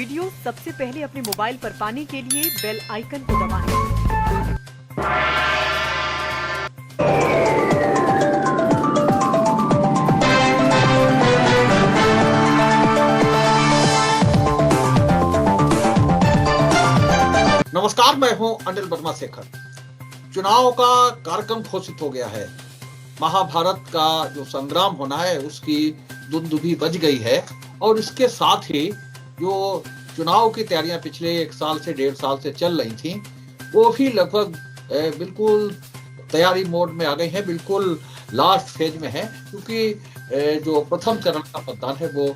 Video सबसे पहले अपने मोबाइल पर पाने के लिए बेल आइकन को दबाएं। नमस्कार, मैं हूं अनिल वर्मा शेखर। चुनाव का कार्यक्रम घोषित हो गया है। महाभारत का जो संग्राम होना है उसकी दुंदुभी बज गई है और इसके साथ ही जो चुनाव की तैयारियां पिछले 1 साल से 1.5 साल से चल रही थी वो भी लगभग बिल्कुल तैयारी मोड में आ गई है, बिल्कुल लास्ट फेज में है, क्योंकि जो प्रथम चरण का मतदान है वो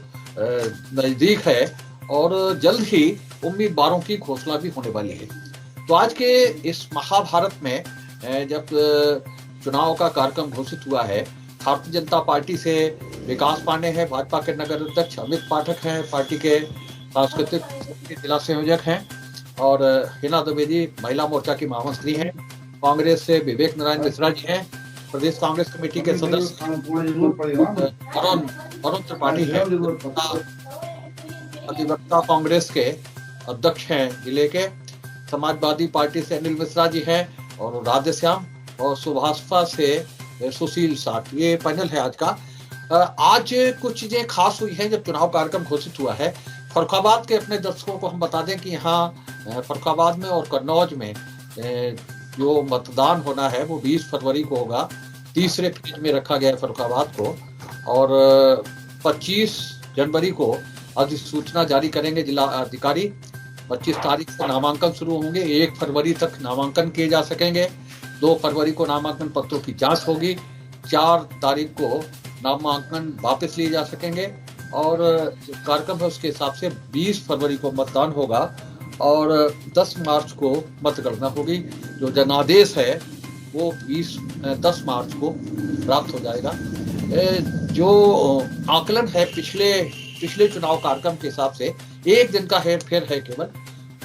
नजदीक है और जल्द ही उम्मीदवारों की घोषणा भी होने वाली है। तो आज के इस महाभारत में जब चुनाव का कार्यक्रम घोषित हुआ है, भारतीय जनता पार्टी से विकास पांडे हैं, भाजपा के नगर अध्यक्ष अमित पाठक हैं, पार्टी के सांस्कृतिक जिला संयोजक हैं, और हिना द्विवेदी महिला मोर्चा की महामंत्री हैं, कांग्रेस से विवेक नारायण मिश्रा जी हैं, प्रदेश कांग्रेस कमेटी के सदस्य अरुण त्रिपाठी हैं, अधिवक्ता कांग्रेस के अध्यक्ष हैं जिले के, समाजवादी पार्टी से अनिल मिश्रा जी हैं, और राधेश्याम, और सुभाषपा से सुशील साठ। ये पैनल है आज का। आज कुछ चीजें खास हुई हैं जब चुनाव कार्यक्रम घोषित हुआ है। फर्रुखाबाद के अपने दर्शकों को हम बता दें कि यहाँ फर्रुखाबाद में और कन्नौज में जो मतदान होना है वो 20 फरवरी को होगा। तीसरे फेज में रखा गया है फर्रुखाबाद को, और 25 जनवरी को अधिसूचना जारी करेंगे जिला अधिकारी। 25 तारीख से नामांकन शुरू होंगे, 1 फरवरी तक नामांकन किए जा सकेंगे, 2 फरवरी को नामांकन पत्रों की जांच होगी, 4 तारीख को नामांकन वापस लिए जा सकेंगे, और जो कार्यक्रम है उसके हिसाब से 20 फरवरी को मतदान होगा और 10 मार्च को मतगणना होगी। जो जनादेश है वो 10 मार्च को प्राप्त हो जाएगा। जो आकलन है पिछले चुनाव कार्यक्रम के हिसाब से 1 दिन का हेरफेर है केवल,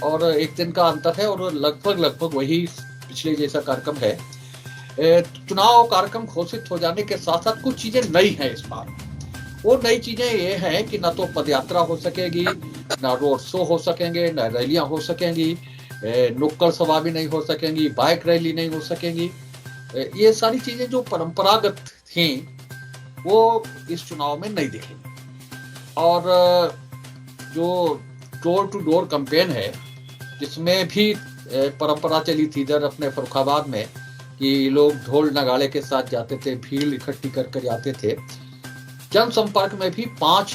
और 1 दिन का अंतर है, और लगभग वही पिछले जैसा कार्यक्रम है। चुनाव कार्यक्रम घोषित हो जाने के साथ साथ कुछ चीजें नई हैं इस बार। वो नई चीजें ये हैं कि न तो पदयात्रा हो सकेगी, न रोड शो हो सकेंगे, न रैलियां हो सकेंगी, नुक्कड़ सभा भी नहीं हो सकेंगी, बाइक रैली नहीं हो सकेंगी। ये सारी चीजें जो परंपरागत थी वो इस चुनाव में नहीं दिखेंगी। और जो डोर टू डोर कैंपेन है जिसमें भी परंपरा चली थी इधर अपने फर्रुखाबाद में कि लोग ढोल नगाड़े के साथ जाते थे, भीड़ इकट्ठी कर जाते थे, जनसंपर्क में भी 5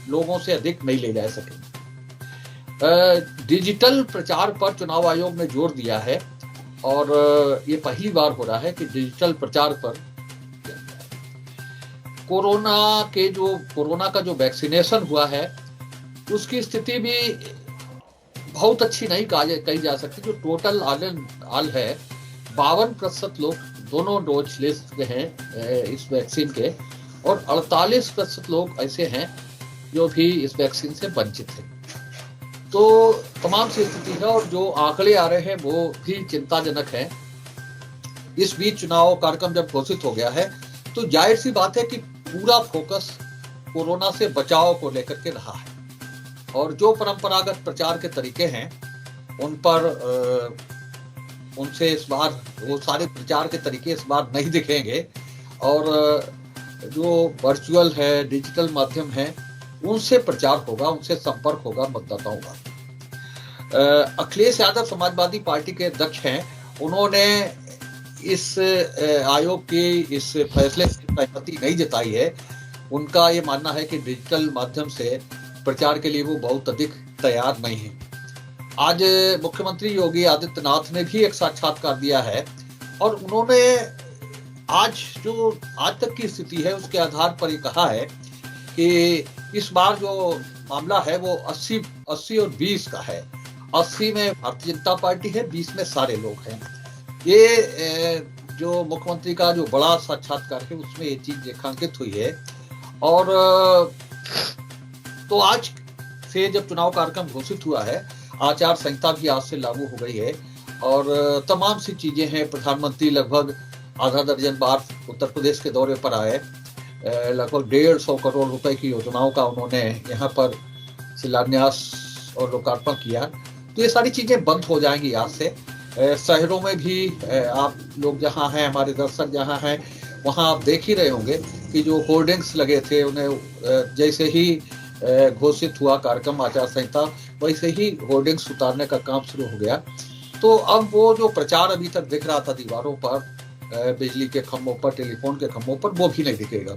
लोगों से अधिक नहीं ले जा सके। डिजिटल प्रचार पर चुनाव आयोग ने जोर दिया है, और ये पहली बार हो रहा है कि डिजिटल प्रचार पर कोरोना का जो वैक्सीनेशन हुआ है उसकी स्थिति भी बहुत अच्छी नहीं कही जा सकती। जो टोटल आल है 52% लोग दोनों डोज ले चुके हैं इस वैक्सीन के, और 48% लोग ऐसे हैं जो भी इस वैक्सीन से वंचित हैं। तो तमाम सी स्थिति है, और जो आंकड़े आ रहे हैं वो भी चिंताजनक हैं। इस बीच चुनाव कार्यक्रम जब घोषित हो गया है तो जाहिर सी बात है कि पूरा फोकस कोरोना से बचाव को लेकर के रहा है, और जो परंपरागत प्रचार के तरीके हैं उन पर उनसे इस बार वो सारे प्रचार के तरीके इस बार नहीं दिखेंगे, और जो वर्चुअल है, डिजिटल माध्यम है, उनसे प्रचार होगा, उनसे संपर्क होगा मतदाताओं का। अखिलेश यादव समाजवादी पार्टी के अध्यक्ष हैं, उन्होंने इस आयोग के इस फैसले से सहमति नहीं जताई है। उनका ये मानना है कि डिजिटल माध्यम से प्रचार के लिए वो बहुत अधिक तैयार नहीं है। आज मुख्यमंत्री योगी आदित्यनाथ ने भी एक साक्षात्कार दिया है, और उन्होंने आज तक की स्थिति है उसके आधार पर ये कहा है कि इस बार जो मामला है वो 80 और 20 का है। 80 में भारतीय जनता पार्टी है, 20 में सारे लोग हैं। ये जो मुख्यमंत्री का जो बड़ा साक्षात्कार है उसमें ये चीज रेखांकित हुई है। और तो आज से जब चुनाव कार्यक्रम घोषित हुआ है, आचार संहिता भी आज से लागू हो गई है, और तमाम सी चीजें हैं। प्रधानमंत्री लगभग आधा दर्जन बार उत्तर प्रदेश के दौरे पर आए, लगभग 150 करोड़ रुपए की योजनाओं का उन्होंने यहाँ पर शिलान्यास और लोकार्पण किया, तो ये सारी चीजें बंद हो जाएंगी आज से। शहरों में भी आप लोग जहाँ हैं, हमारे दर्शक जहाँ हैं, वहाँ आप देख ही रहे होंगे कि जो होर्डिंग्स लगे थे उन्हें जैसे ही घोषित हुआ कार्यक्रम आचार संहिता, वैसे ही होर्डिंग्स उतारने का काम शुरू हो गया। तो अब वो जो प्रचार अभी तक दिख रहा था दीवारों पर, बिजली के खंभों पर, टेलीफोन के खंभों पर, वो भी नहीं दिखेगा।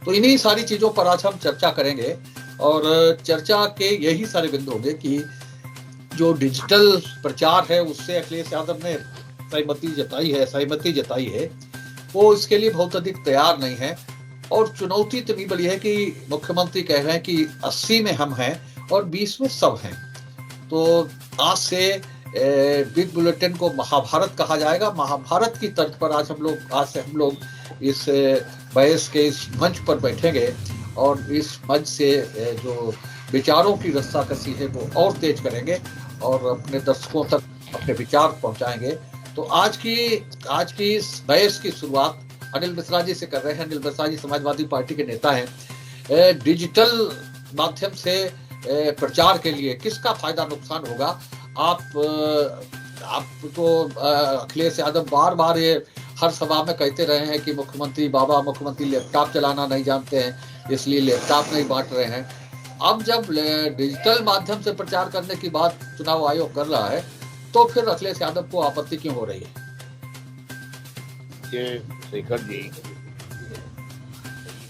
तो इन्हीं सारी चीजों पर आज हम चर्चा करेंगे और चर्चा के यही सारे बिंदु होंगे कि जो डिजिटल प्रचार है उससे अखिलेश यादव ने सहमति जताई है, वो इसके लिए बहुत अधिक तैयार नहीं है। और चुनौती इतनी बड़ी है कि मुख्यमंत्री कह रहे हैं कि 80 में हम हैं और 20 में सब हैं। तो आज से बिग बुलेटिन को महाभारत कहा जाएगा। महाभारत की तर्ज पर आज से हम लोग इस बहस के इस मंच पर बैठेंगे और इस मंच से जो विचारों की रस्साकसी है वो और तेज करेंगे और अपने दर्शकों तक अपने विचार पहुंचाएंगे। तो आज की इस बहस की शुरुआत अनिल मिश्रा जी से कर रहे हैं। अनिल मिश्रा जी समाजवादी पार्टी के नेता हैं। डिजिटल माध्यम से प्रचार के लिए किसका फायदा नुकसान होगा? आपको अखिलेश यादव बार बार ये हर सभा में कहते रहे हैं कि मुख्यमंत्री लैपटॉप चलाना नहीं जानते हैं, इसलिए लैपटॉप नहीं बांट रहे हैं। अब जब डिजिटल माध्यम से प्रचार करने की बात चुनाव आयोग कर रहा है, तो फिर अखिलेश यादव को आपत्ति क्यों हो रही है? शेखर जी,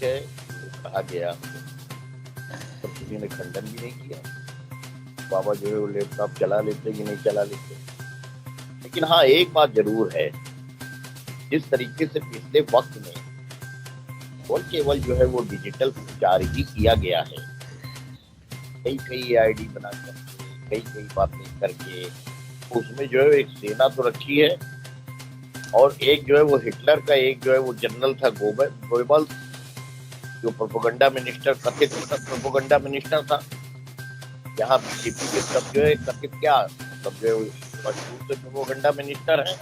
है कहा गया तो किसी ने खंडन भी नहीं किया। बाबा जो है वो लैपटॉप चला लेते कि नहीं चला लेते, लेकिन हाँ एक बात जरूर है, जिस तरीके से पिछले वक्त में केवल जो है वो डिजिटल प्रचार ही किया गया है, कई आईडी बना करके कई बातें करके, उसमें जो है एक सेना तो रखी है और एक जो है वो हिटलर का एक जो है वो जनरल था गोबल, जो प्रोपेगेंडा मिनिस्टर, कथित प्रोपेगेंडा मिनिस्टर था। यहाँ बीजेपी के सब जो है कथित क्या सब जो है मशहूर से प्रोपेगेंडा मिनिस्टर है।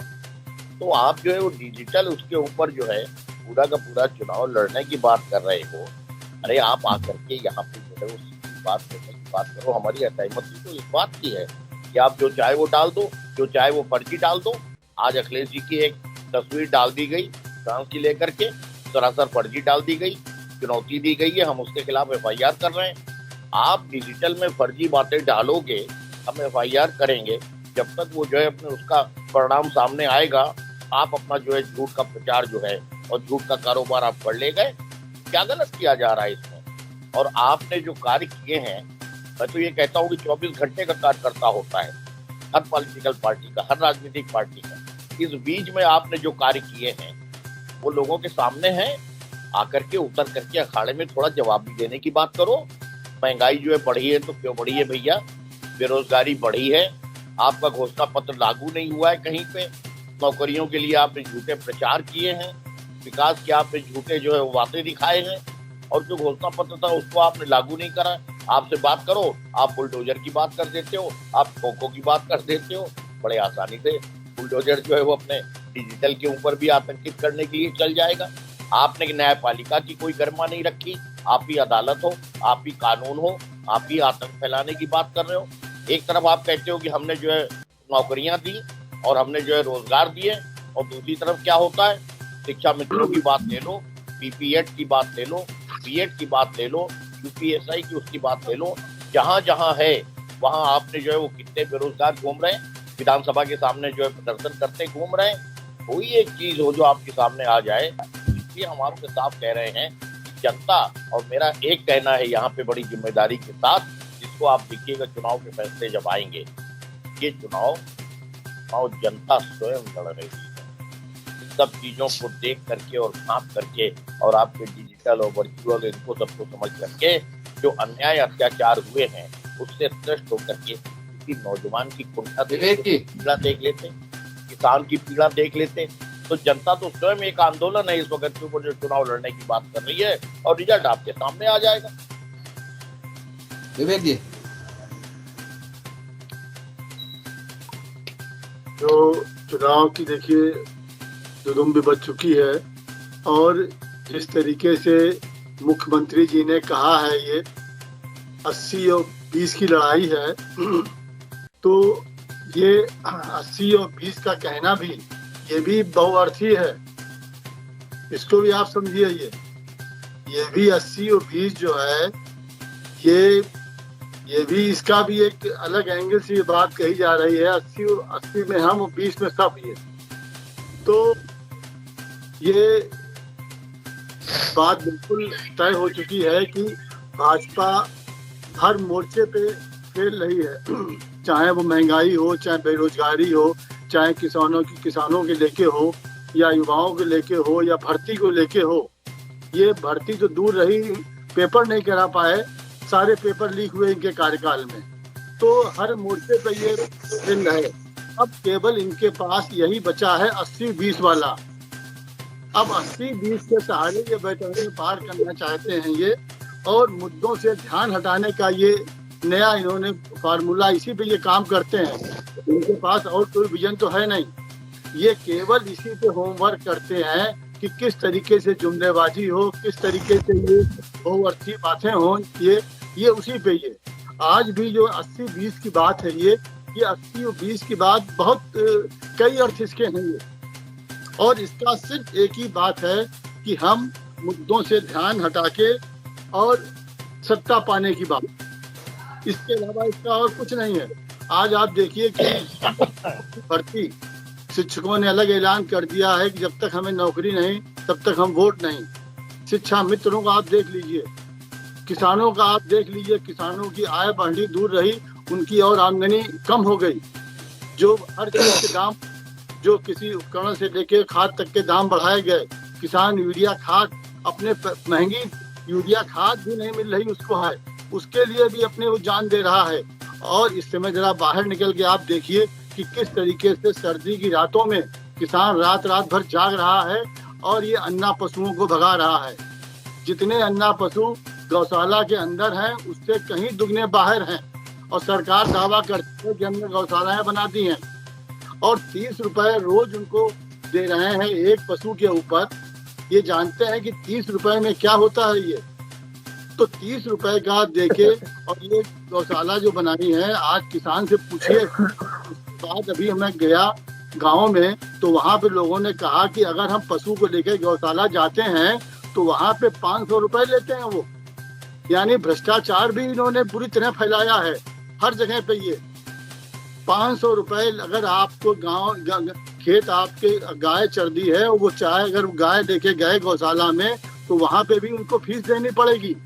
तो आप जो है वो डिजिटल उसके ऊपर जो है पूरा का पूरा चुनाव लड़ने की बात कर रहे हो। अरे आप आकर के यहाँ पे जो है उसकी बात करने की बात करो। हमारी असहमति तो इस बात की है कि आप जो चाहे वो डाल दो, जो चाहे वो फर्जी डाल दो। आज अखिलेश जी की एक तस्वीर डाल दी गई फ्रांस की लेकर के, सरासर फर्जी डाल दी गई, चुनौती दी गई है, हम उसके खिलाफ FIR कर रहे हैं। आप डिजिटल में फर्जी बातें डालोगे, हम FIR करेंगे। जब तक वो जो है अपने उसका परिणाम सामने आएगा, आप अपना जो है झूठ का प्रचार जो है और झूठ का कारोबार आप कर ले गए। क्या गलत किया जा रहा है इसमें? और आपने जो कार्य किए हैं, मैं तो ये कहता हूँ कि 24 घंटे का कार्यकर्ता होता है हर पॉलिटिकल पार्टी का, हर राजनीतिक पार्टी का। इस बीच में आपने जो कार्य किए हैं वो लोगों के सामने हैं। आकर के उतर करके अखाड़े में थोड़ा जवाब भी देने की बात करो। महंगाई जो है बढ़ी है तो क्यों बढ़ी है भैया? बेरोजगारी बढ़ी है, आपका घोषणा पत्र लागू नहीं हुआ है कहीं पे, नौकरियों के लिए आपने झूठे प्रचार किए हैं, विकास के आपने झूठे जो है वादे दिखाए हैं, और जो घोषणा पत्र था उसको आपने लागू नहीं करा। आपसे बात करो, आप बुलडोजर की बात कर देते हो, आप खोखो की बात कर देते हो। बड़े आसानी से बुलडोजर जो है वो अपने डिजिटल के ऊपर भी आतंकित करने के लिए चल जाएगा। आपने न्यायपालिका की कोई गरिमा नहीं रखी। आप ही अदालत हो, आप ही कानून हो, आप ही आतंक फैलाने की बात कर रहे हो। एक तरफ आप कहते हो कि हमने जो है नौकरियां दी और हमने जो है रोजगार दिए, और दूसरी तरफ क्या होता है? शिक्षा मित्रों की बात ले लो, BPED की बात ले लो, BED की बात ले लो, UPSI की उसकी बात ले लो। जहां जहां है वहां आपने जो है वो कितने बेरोजगार घूम रहे हैं, विधानसभा के सामने जो है प्रदर्शन करते घूम रहे हैं। कोई एक चीज हो जो आपके सामने आ जाए। इसलिए हम आपसे साफ कह रहे हैं कि जनता, और मेरा एक कहना है यहाँ पे बड़ी जिम्मेदारी के साथ, जिसको आप देखिएगा चुनाव के फैसले जब आएंगे, ये चुनाव जनता स्वयं लड़ रही है। इन सब चीजों को देख करके और भांप करके और आपके डिजिटल और वर्चुअल इनको सबको समझ करके जो अन्याय अत्याचार हुए हैं उससे त्रस्त होकर के किसी नौजवान की कुंठा पीड़ा देख लेते, किसान की पीड़ा देख लेते, तो जनता तो स्वयं एक आंदोलन है इस वक्त के ऊपर जो चुनाव लड़ने की बात कर रही है, और रिजल्ट आपके सामने आ जाएगा। विवेक जी, जो चुनाव की देखिए धुम भी बच चुकी है, और जिस तरीके से मुख्यमंत्री जी ने कहा है ये 80 और 20 की लड़ाई है तो ये 80 और 20 का कहना भी ये भी बहुअर्थी है, इसको भी आप समझिए। ये भी 80 और 20 जो है ये भी इसका भी एक अलग एंगल से ये बात कही जा रही है। 80 में हम और 20 में सब। ये तो ये बात बिल्कुल तय हो चुकी है कि भाजपा हर मोर्चे पे खेल रही है, चाहे वो महंगाई हो, चाहे बेरोजगारी हो, चाहे किसानों के लेके हो, या युवाओं के लेके हो, या भर्ती को लेके हो। ये भर्ती तो दूर रही, पेपर नहीं करा पाए, सारे पेपर लीक हुए इनके कार्यकाल में। तो हर मोर्चे पे ये खेल रहे। अब केवल इनके पास यही बचा है 80-20 वाला। अब 80-20 के सहारे ये बैठे पार करना चाहते हैं ये, और मुद्दों से ध्यान हटाने का ये नया इन्होंने फार्मूला, इसी पे ये काम करते हैं। इनके पास और कोई विजन तो है नहीं, ये केवल इसी पे होमवर्क करते हैं कि किस तरीके से जुमलेबाजी हो, किस तरीके से ये बहुअर्थी बातें हो। ये उसी पे ये आज भी जो 80-20 की बात है, ये 80 और 20 की बात बहुत कई अर्थ इसके हैं ये, और इसका सिर्फ एक ही बात है कि हम मुद्दों से ध्यान हटा के और सत्ता पाने की बात, इसके अलावा इसका और कुछ नहीं है। आज आप देखिए कि भर्ती शिक्षकों ने अलग ऐलान कर दिया है कि जब तक हमें नौकरी नहीं तब तक हम वोट नहीं। शिक्षा मित्रों का आप देख लीजिए, किसानों का आप देख लीजिए, किसानों की आय बढ़नी दूर रही, उनकी और आमदनी कम हो गई। जो हर चीज के दाम, जो किसी उपकरण से लेके खाद तक के दाम बढ़ाए गए। किसान यूरिया खाद, अपने महंगी यूरिया खाद भी नहीं मिल रही उसको है, उसके लिए भी अपने वो जान दे रहा है। और इस समय जरा बाहर निकल के आप देखिए कि किस तरीके से सर्दी की रातों में किसान रात भर जाग रहा है और ये अन्ना पशुओं को भगा रहा है। जितने अन्ना पशु गौशाला के अंदर हैं उससे कहीं दुगने बाहर हैं, और सरकार दावा करती है कि हमने गौशालाएं बना दी हैं, और 30 रुपए रोज उनको दे रहे हैं एक पशु के ऊपर। ये जानते हैं कि 30 रुपए में क्या होता है ये, तो 30 रुपए का देके और ये गौशाला जो बनाई है, आज किसान से पूछिए। बाद अभी मैं गया गांव में तो वहां पे लोगों ने कहा कि अगर हम पशु को लेकर गौशाला जाते हैं तो वहां पे 500 रुपए लेते हैं वो। यानी भ्रष्टाचार भी इन्होंने पूरी तरह फैलाया है हर जगह पे। ये 500 रुपए, अगर आपको गांव खेत आपके गाय चर दी है, वो चाहे अगर गाय लेके गए गौशाला में तो वहां पे भी उनको फीस देनी पड़ेगी।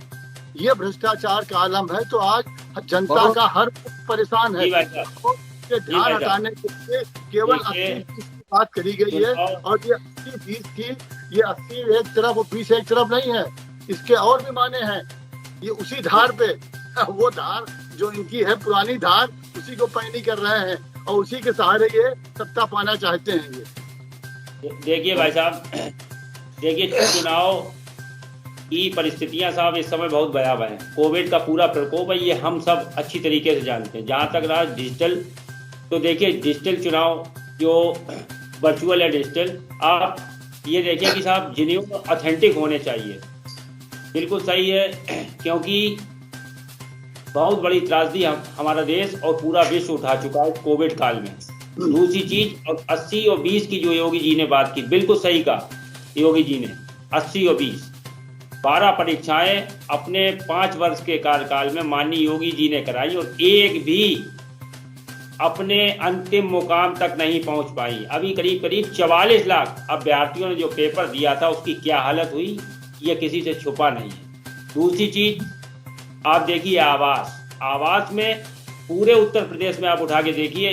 ये भ्रष्टाचार का आलम है। तो आज जनता का हर परेशान है, ध्यान हटाने के लिए केवल 80-20 की बात करी गई है। और ये 80-20 की, ये 80 एक तरफ और 20 एक तरफ नहीं है, इसके और भी माने हैं। ये उसी धार पे, वो धार जो इनकी है पुरानी धार, उसी को पैनी कर रहे हैं और उसी के सहारे ये सत्ता पाना चाहते हैं। ये देखिए भाई साहब, देखिए चुनाव की परिस्थितियां साहब इस समय बहुत भयावह है। कोविड का पूरा प्रकोप है, ये हम सब अच्छी तरीके से जानते हैं। जहाँ तक रहा डिजिटल, तो देखिए डिजिटल चुनाव जो वर्चुअल है डिजिटल, आप ये देखिए कि साहब जिन्हें ऑथेंटिक होने चाहिए, बिल्कुल सही है, क्योंकि बहुत बड़ी त्रासदी हमारा देश और पूरा विश्व उठा चुका है कोविड काल में। दूसरी चीज, और 80 और 20 की जो योगी जी ने बात की, बिल्कुल सही कहा योगी जी ने। 80 और 20 12 परीक्षाएं अपने 5 वर्ष के कार्यकाल में माननीय योगी जी ने कराई, और एक भी अपने अंतिम मुकाम तक नहीं पहुंच पाई। अभी करीब 44 लाख अभ्यर्थियों ने जो पेपर दिया था उसकी क्या हालत हुई, ये किसी से छुपा नहीं है। दूसरी चीज आप देखिए आवास में पूरे उत्तर प्रदेश में आप उठा के देखिए,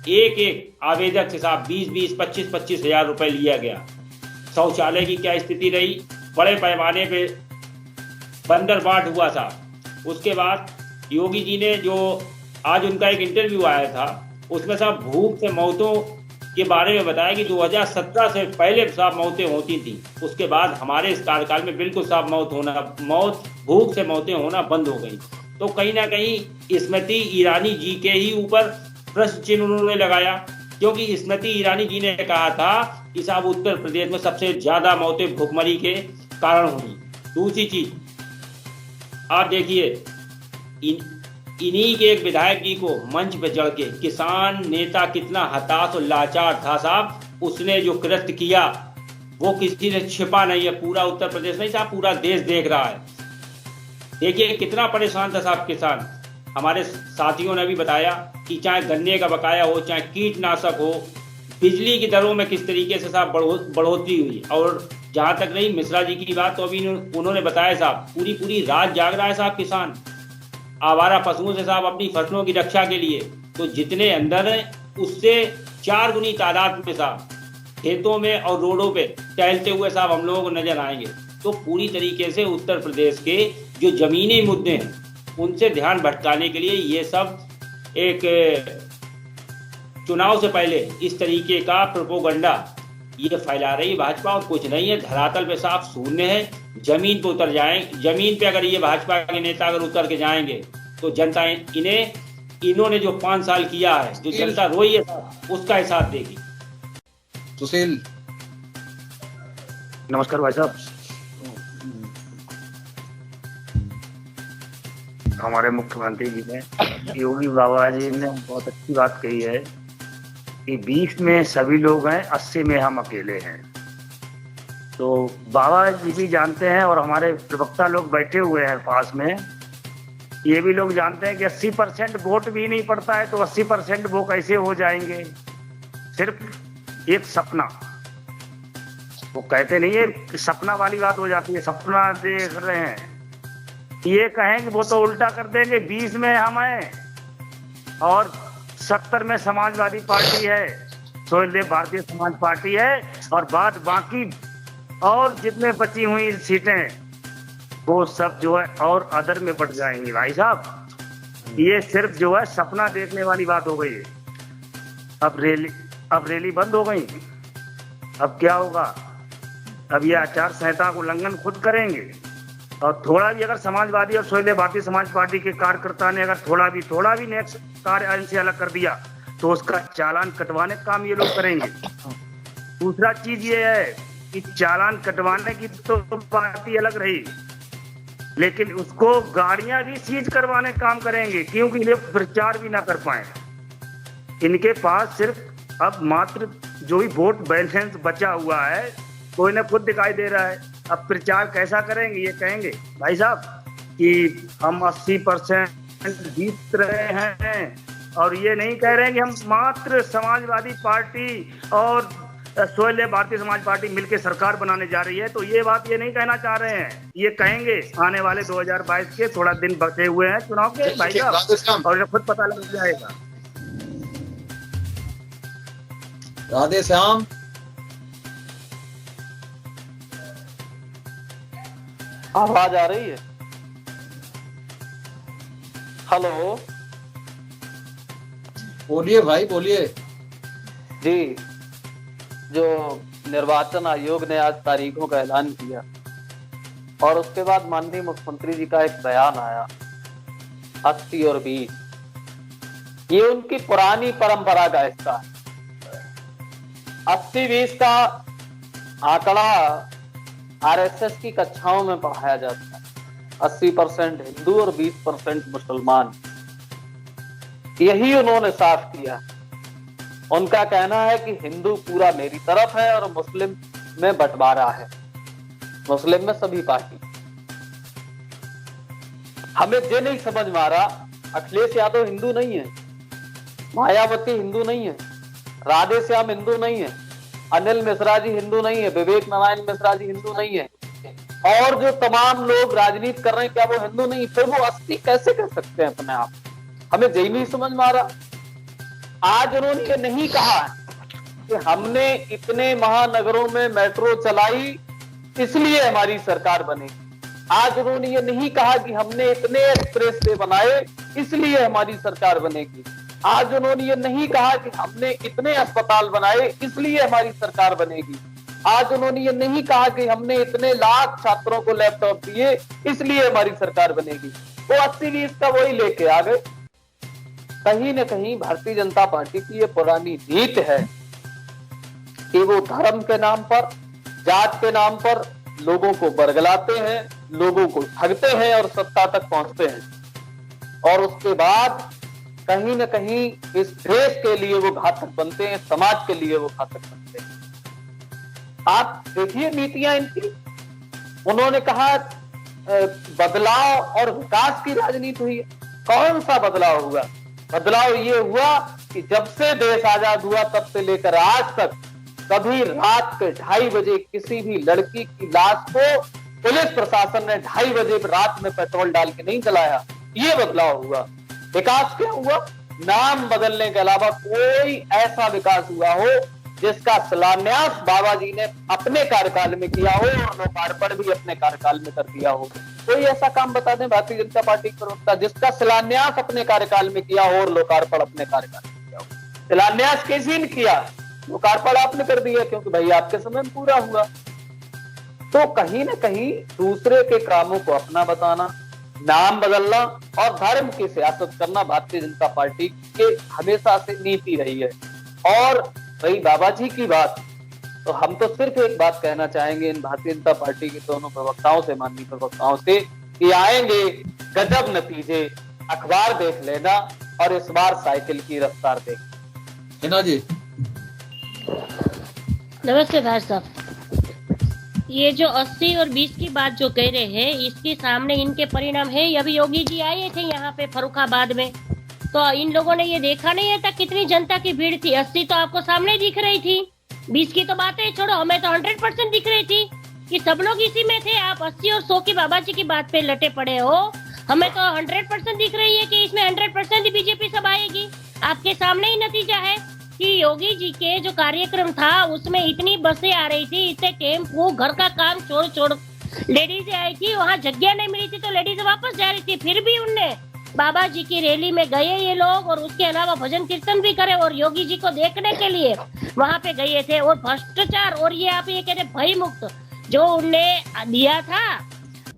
एक आवेदक से साहब 20-20, 25-25 हजार रुपए लिया गया। शौचालय की क्या स्थिति रही, बड़े पैमाने पे बंदर बाट हुआ था। उसके बाद योगी जी ने जो आज उनका एक इंटरव्यू आया था, उसमें साहब भूख से मौतों के बारे में बताया कि 2017 से पहले साहब मौतें होती थी, उसके बाद हमारे इस कार्यकाल में बिल्कुल साहब भूख से मौतें होना बंद हो गई। तो कहीं ना कहीं स्मृति ईरानी जी के ही ऊपर प्रश्न चिन्ह उन्होंने लगाया, क्योंकि स्मृति ईरानी जी ने कहा था कि साहब उत्तर प्रदेश में सबसे ज्यादा मौतें भूखमरी के कारण हुई। दूसरी चीज आप देखिए, इन्हीं के एक विधायक जी को मंच पे चढ़ के किसान नेता कितना हताश और लाचार था साहब, उसने जो कृत्य किया वो किसी ने छिपा नहीं है, पूरा उत्तर प्रदेश नहीं साहब, पूरा देश देख रहा है। देखिए कितना परेशान था साहब किसान। हमारे साथियों ने भी बताया कि चाहे गन्ने का बकाया हो, चाहे कीटनाशक हो, बिजली की दरों में किस तरीके से साहब बढ़ोतरी हुई। और जहां तक रही मिश्रा जी की बात, तो अभी उन्होंने बताया साहब पूरी रात जाग रहा है साहब किसान आवारा पशुओं से साहब अपनी फसलों की रक्षा के लिए। तो जितने अंदर है उससे 4 गुनी तादाद में साहब खेतों में और रोडों पे टहलते हुए साहब हम लोगों को नजर आएंगे। तो पूरी तरीके से उत्तर प्रदेश के जो जमीनी मुद्दे हैं उनसे ध्यान भटकाने के लिए ये सब एक चुनाव से पहले इस तरीके का प्रोपोगंडा ये फैला रही है भाजपा, और कुछ नहीं है। धरातल पे साफ शून्य है। जमीन पे उतर जाए, जमीन पे अगर ये भाजपा के नेता अगर उतर के जाएंगे तो जनता इन्होंने जो 5 साल किया है, जो जनता रोई है उसका हिसाब देगी। सुशील, नमस्कार भाई साहब। हमारे मुख्यमंत्री जी ने, योगी बाबा जी ने बहुत अच्छी बात कही है कि 20 में सभी लोग हैं, 80 में हम अकेले हैं। तो बाबा जी भी जानते हैं और हमारे प्रवक्ता लोग बैठे हुए हैं पास में, ये भी लोग जानते हैं कि 80% वोट भी नहीं पड़ता है, तो 80% वो कैसे हो जाएंगे। सिर्फ एक सपना, वो कहते नहीं है कि सपना वाली बात हो जाती है, सपना देख रहे हैं, ये कहेंगे वो तो उल्टा कर देंगे। 20 में हम हैं और 70 में समाजवादी पार्टी है, 16 भारतीय समाज पार्टी है, और बाकी और जितने बची हुई सीटें वो सब जो है और अदर में बढ़ जाएंगी। भाई साहब ये सिर्फ जो है सपना देखने वाली बात हो गई है। अब रैली बंद हो गई, अब क्या होगा? अब ये आचार संहिता को उल्लंघन खुद करेंगे, और थोड़ा भी अगर समाजवादी और 16 भारतीय समाज पार्टी के कार्यकर्ता ने अगर थोड़ा भी नेक्स्ट कार्य से अलग कर दिया तो उसका चालान कटवाने का काम ये लोग करेंगे। दूसरा चीज ये है कि चालान कटवाने की तो बात ही अलग रही, लेकिन उसको गाड़ियां भी सीज करवाने का काम करेंगे, क्योंकि ये प्रचार भी ना कर पाए। इनके पास सिर्फ अब मात्र जो भी वोट बैलेंस बचा हुआ है कोई ना खुद दिखाई दे रहा है। अब प्रचार कैसा करेंगे? ये कहेंगे भाई साहब कि हम 80% जीत रहे हैं, और ये नहीं कह रहे हैं कि हम मात्र समाजवादी पार्टी और 16 भारतीय समाज पार्टी मिलकर सरकार बनाने जा रही है। तो ये बात ये नहीं कहना चाह रहे हैं, ये कहेंगे आने वाले 2022 के थोड़ा दिन बचे हुए हैं चुनाव के भाई साहब, और खुद पता लग जाएगा। राधे श्याम, आवाज आ रही है? हेलो, बोलिए भाई बोलिए। जी, जो निर्वाचन आयोग ने आज तारीखों का ऐलान किया और उसके बाद माननीय मुख्यमंत्री जी का एक बयान आया 80 और 20, ये उनकी पुरानी परंपरा का हिस्सा है। 80-20 का आंकड़ा आरएसएस की कक्षाओं में पढ़ाया जाता है। 80% हिंदू और 20% मुसलमान, यही उन्होंने साफ किया। उनका कहना है कि हिंदू पूरा मेरी तरफ है और मुस्लिम में बंटवारा है, मुस्लिम में सभी पार्टी। हमें ये नहीं समझ में आ रहा, अखिलेश यादव हिंदू नहीं है, मायावती हिंदू नहीं है, राधे श्याम हिंदू नहीं है, अनिल मिश्रा जी हिंदू नहीं है, विवेक नारायण मिश्रा जी हिंदू नहीं है, और जो तमाम लोग राजनीति कर रहे हैं क्या वो हिंदू नहीं? फिर वो 80 कैसे कर सकते हैं अपने आप? हमें यही नहीं समझ में आ रहा। आज उन्होंने ये नहीं कहा कि हमने इतने महानगरों में मेट्रो चलाई इसलिए हमारी सरकार बनेगी। आज उन्होंने ये नहीं कहा कि हमने इतने एक्सप्रेस वे बनाए इसलिए हमारी सरकार बनेगी। आज उन्होंने ये नहीं कहा कि हमने इतने अस्पताल बनाए इसलिए हमारी सरकार बनेगी। आज उन्होंने ये नहीं कहा कि हमने इतने लाख छात्रों को लैपटॉप दिए इसलिए हमारी सरकार बनेगी। वो 80-20 का वही लेके आ गए। कहीं न कहीं भारतीय जनता पार्टी की ये पुरानी नीति है कि वो धर्म के नाम पर, जात के नाम पर लोगों को बरगलाते हैं, लोगों को ठगते हैं और सत्ता तक पहुंचते हैं। और उसके बाद कहीं न कहीं इस देश के लिए वो घातक बनते हैं, समाज के लिए वो घातक बनते हैं। आप देखिए नीतियां इनकी, उन्होंने कहा बदलाव और विकास की राजनीति हुई है। कौन सा बदलाव हुआ? बदलाव ये हुआ कि जब से देश आजाद हुआ तब से लेकर आज तक कभी रात के 2:30 बजे किसी भी लड़की की लाश को पुलिस प्रशासन ने 2:30 बजे रात में पेट्रोल डाल के नहीं जलाया। ये बदलाव हुआ। विकास क्या हुआ? नाम बदलने के अलावा कोई ऐसा विकास हुआ हो जिसका शिलान्यास बाबा जी ने अपने कार्यकाल में किया हो और लोकार्पण भी अपने कार्यकाल में कर दिया हो। कोई ऐसा काम बता दें भारतीय जनता पार्टी के प्रवक्ता जिसका शिलान्यास अपने कार्यकाल में किया हो और लोकार्पण अपने कार्यकाल में किया हो। शिलान्यास किसी ने किया, लोकार्पण आपने कर दिया क्योंकि भाई आपके समय में पूरा हुआ। तो कहीं ना कहीं दूसरे के कामों को अपना बताना, नाम बदलना और धर्म की सियासत करना भारतीय जनता पार्टी के हमेशा से नीति रही है। और रही बाबा जी की बात, तो हम तो सिर्फ एक बात कहना चाहेंगे इन भारतीय जनता पार्टी के दोनों प्रवक्ताओं से, माननीय प्रवक्ताओं से, कि आएंगे गजब नतीजे। अखबार देख लेना और इस बार साइकिल की रफ्तार देख। हिना जी नमस्ते भाई साहब। ये जो 80 और 20 की बात जो कह रहे हैं, इसके सामने इनके परिणाम है। अभी योगी जी आए थे यहाँ पे फर्रुखाबाद में, तो इन लोगों ने ये देखा नहीं था कितनी जनता की भीड़ थी। 80 तो आपको सामने दिख रही थी, 20 की तो बातें छोड़ो, हमें तो 100% दिख रही थी कि सब लोग इसी में थे। आप 80 और 100 की बाबा जी की बात पे लटे पड़े हो। हमें तो 100% दिख रही है कि इसमें 100% ही बीजेपी सब आएगी। आपके सामने ही नतीजा है कि योगी जी के जो कार्यक्रम था उसमें इतनी बसें आ रही थी, इतने टेम्पो, घर का काम छोड़ लेडीज आई थी, वहाँ जगह नहीं मिली थी तो लेडीज वापस जा रही थी। फिर भी उनने बाबा जी की रैली में गए ये लोग, और उसके अलावा भजन कीर्तन भी करे और योगी जी को देखने के लिए वहाँ पे गए थे। और भ्रष्टाचार और ये आप ये कहते भय मुक्त जो उनने दिया था,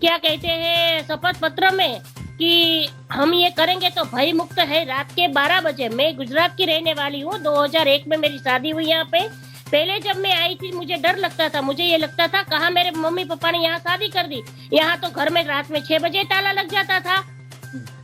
क्या कहते हैं शपथ पत्र में कि हम ये करेंगे तो भय मुक्त है। रात के 12 बजे, मैं गुजरात की रहने वाली हूँ, 2001 में मेरी शादी हुई यहाँ पे। पहले जब मैं आई थी मुझे डर लगता था, मुझे ये लगता था कहाँ मेरे मम्मी पापा ने यहाँ शादी कर दी। यहाँ तो घर में रात में 6 बजे ताला लग जाता था।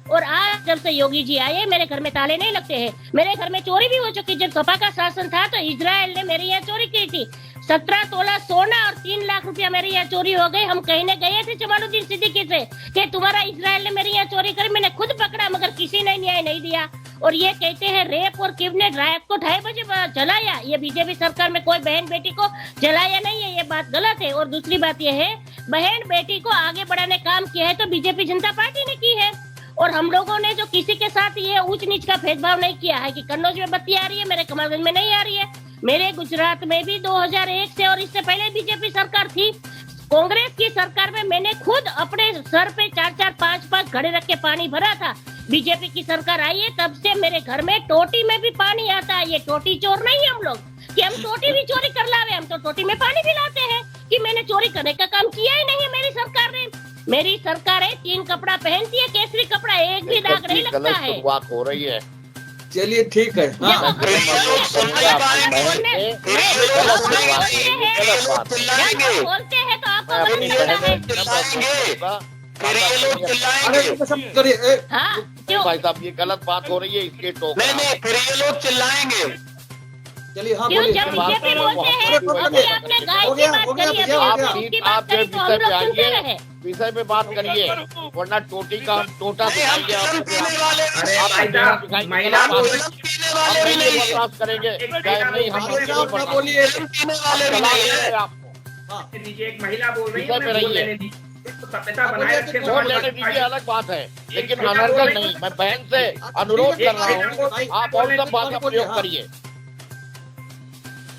और आज जब से योगी जी आए मेरे घर में ताले नहीं लगते हैं। मेरे घर में चोरी भी हो चुकी। जब सपा का शासन था तो इजराइल ने मेरे यहाँ चोरी की थी। 17 तोला सोना और 3 लाख रुपया मेरे यहाँ चोरी हो गए। हम कहने गए थे जमालुद्दीन सिद्दीकी से कि तुम्हारा इजराइल ने मेरे यहाँ चोरी करी। मैंने खुद पकड़ा मगर किसी ने न्याय नहीं दिया। और ये कहते हैं रेप और किडनैप रात को 2:30 बजे जलाया। ये बीजेपी सरकार में कोई बहन बेटी को जलाया नहीं है, ये बात गलत है। और दूसरी बात ये है, बहन बेटी को आगे बढ़ाने काम किया है तो बीजेपी जनता पार्टी ने की है। और हम लोगों ने जो किसी के साथ ये ऊंच नीच का भेदभाव नहीं किया है कि कन्नौज में बत्ती आ रही है, मेरे कमलगंज में नहीं आ रही है। मेरे गुजरात में भी 2001 से और इससे पहले बीजेपी सरकार थी। कांग्रेस की सरकार में मैंने खुद अपने सर पे 4-4, 5-5 घड़े रख के पानी भरा था। बीजेपी की सरकार आई है तब से मेरे घर में टोटी में भी पानी आता है। ये टोटी चोर नहीं है हम लोग कि हम टोटी भी चोरी कर लावे। हम तो टोटी में पानी भी लाते हैं कि मैंने चोरी करने का काम किया ही नहीं है मेरी सरकार ने। मेरी सरकार है 3 कपड़ा पहनती है, केसरी कपड़ा, एक भी दाग नहीं लगता है। शुरुआत हो रही है। चलिए ठीक है। हाँ। बोलते हैं तो आपको हाँ क्यों? भाई साहब ये गलत बात हो रही है, इसके टोक नहीं फिर ये लोग चिल्लाएंगे। चलिए हाँ क्यों? बोलिए। जब बीजेपी बोलते हैं अभी आपने गाय की बात करी, अभी आपने उसकी बात करी तो हम लोग सुनते रहे। विषय पे बात करिए, वरना टोटी का टोटा सिखाइए करेंगे नहीं हम बोलिए। एक महिला बोल रही है, वोट लेने दीजिए, अलग बात है, लेकिन अनर्गल नहीं। मैं बहन से अनुरोध कर रहा हूँ, आप और सब बात का प्रयोग करिए।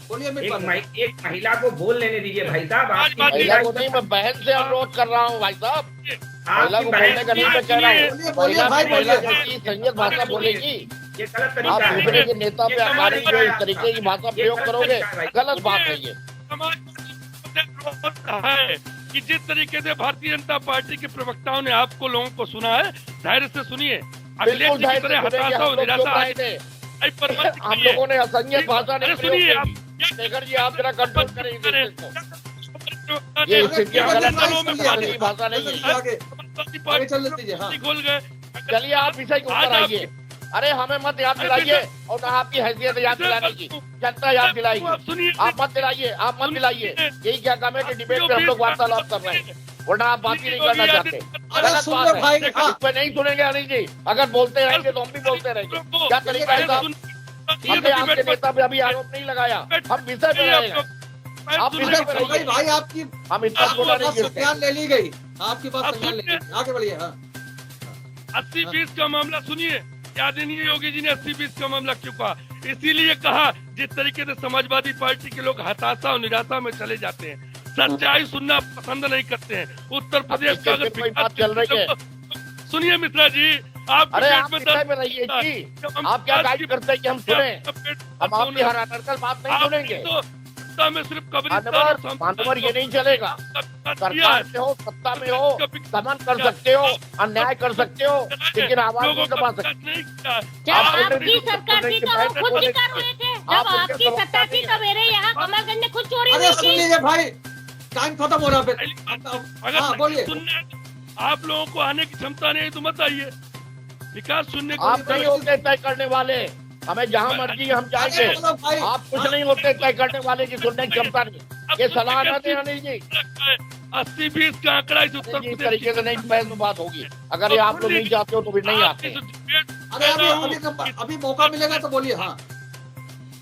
एक महिला को बोल लेने दीजिए भाई साहब। महिला को नहीं, मैं बहन से अनुरोध कर रहा हूँ भाई साहब। महिला को बोलने का नहीं मैं कह रहा हूँ। महिला की संयत भाषा बोलेगी। ये गलत आप तरीका दूसरे के नेता पे आधारित जो इस तरीके की भाषा प्रयोग करोगे, गलत बात है ये। है कि जिस तरीके से भारतीय जनता पार्टी के प्रवक्ताओं ने आपको लोगों को सुना है, धैर्य से सुनिए। बिल्कुल धैर्य से सुनेंगे, हम लोग चुप रहे थे। हम लोगों ने असंयत भाषा नहीं प्रयोग की। शेखर जी आप जरा कंट्रोल करें इस ये स्थिति गलत भाषा नहीं है। आगे चल दीजिए। हाँ। खोल गए चलिए आप विषय के ऊपर आइए। अरे हमें मत याद दिलाइए और ना आपकी हैसियत याद दिलाने की, जनता याद दिलाएगी। आप मत दिलाइए, आप मत दिलाइए। यही क्या काम है कि डिबेट पे हम लोग वार्तालाप कर रहे हैं, वरना आप बात ही नहीं करना चाहते। गलत बात है, इस पे नहीं सुनेंगे अनिल जी। अगर बोलते रहेंगे तो हम भी बोलते रहेंगे। क्या तरीका है साहब? हमने आपके नेता पे अभी आरोप नहीं लगाया, हम विषय पे रहेंगे। आप विषय पे रहिए भाई। आपकी हम इतना छोटा नहीं गिरते। संज्ञान ले ली गई, आपकी बात संज्ञान ले ली, आगे बढ़िए। 80-20 का मामला सुनिए, आदरणीय योगी जी ने 80-20 का मामला क्यों कहा? इसीलिए कहा जिस तरीके से समाजवादी पार्टी के लोग हताशा और निराशा में चले जाते हैं, सच्चाई सुनना पसंद नहीं करते हैं। उत्तर प्रदेश का अगर बात चल रही है, सुनिए मिश्रा जी, आप अरे आप विषय में रहिए जी। आप क्या गाइड करते हैं कि हम सुने? हम आपकी हर अनर्गल बात नहीं सुनेंगे। सत्ता में सिर्फ मानवर ये नहीं चलेगा। सरकार में हो, सत्ता में हो, दमन कर सकते हो, अन्याय कर सकते हो, लेकिन आवाज नहीं दबा सकते। जब आपकी सरकार थी तो वो खुद ही कर रहे थे। जब आपकी सत्ता थी तो मेरे यहाँ कमलगंज ने खुद चोरी अरे नहीं सुन की। लीजिए भाई, टाइम खत्म हो रहा है। हाँ बोलिए। आप लोगों को आने की क्षमता नहीं तो मत आइए। विकास सुनने को आप नहीं होते तय करने वाले, हमें जहाँ मर्जी हम जाएंगे। आप कुछ नहीं होते तय करने वाले की सुनने की क्षमता नहीं। ये सलाह न दें अनिल जी। 80-20 का आंकड़ा इस उत्तर इस तरीके से नहीं बहस में बात होगी। अगर ये आप लोग नहीं चाहते हो तो फिर नहीं आते। अरे अभी मौका मिलेगा तो बोलिए। हाँ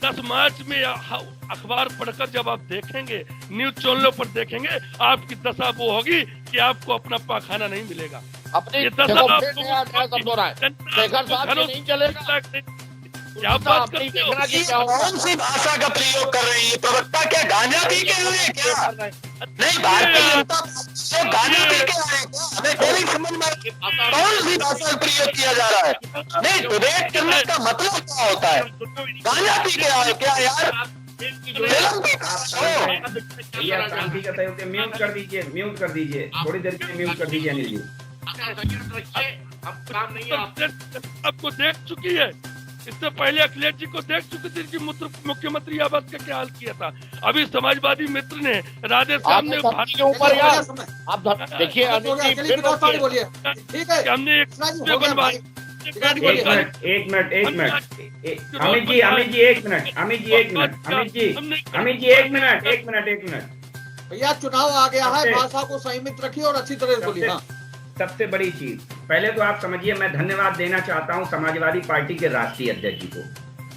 10 मार्च में अखबार पढ़कर जब आप देखेंगे, न्यूज चैनलों पर देखेंगे, आपकी दशा वो होगी कि आपको अपना पाखाना नहीं मिलेगा। अपनी शेखर साहब ये नहीं चलेगा। क्या बात करते हो? कौन सी भाषा का प्रयोग कर रही है? प्रवक्ता क्या गांजा पी के हुए क्या? नहीं, भारतीय जनता पार्टी गांजा पी के आए क्या? हमें कोई नहीं समझ में कौन सी भाषा का प्रयोग किया जा रहा है। नहीं, डिबेट करने का मतलब क्या होता है? गांजा पी के आए क्या यार? म्यूट कर दीजिए, म्यूट कर दीजिए, थोड़ी देर के लिए म्यूट कर दीजिए अनिल जी। आपको देख चुकी है, इससे पहले अखिलेश जी को देख चुकी थी कि मुख्यमंत्री आवास का क्या हाल किया था। अभी समाजवादी मित्र ने राधे श्याम ने के ऊपर आप देखिए बोलिए। ठीक है, हमने एक बनवाई। एक मिनट अमित जी एक मिनट। भैया चुनाव आ गया है, भाषा को संयमित रखिए और अच्छी तरह से बोलिए। हाँ सबसे बड़ी चीज पहले तो आप समझिए, मैं धन्यवाद देना चाहता हूं समाजवादी पार्टी के राष्ट्रीय अध्यक्ष जी को।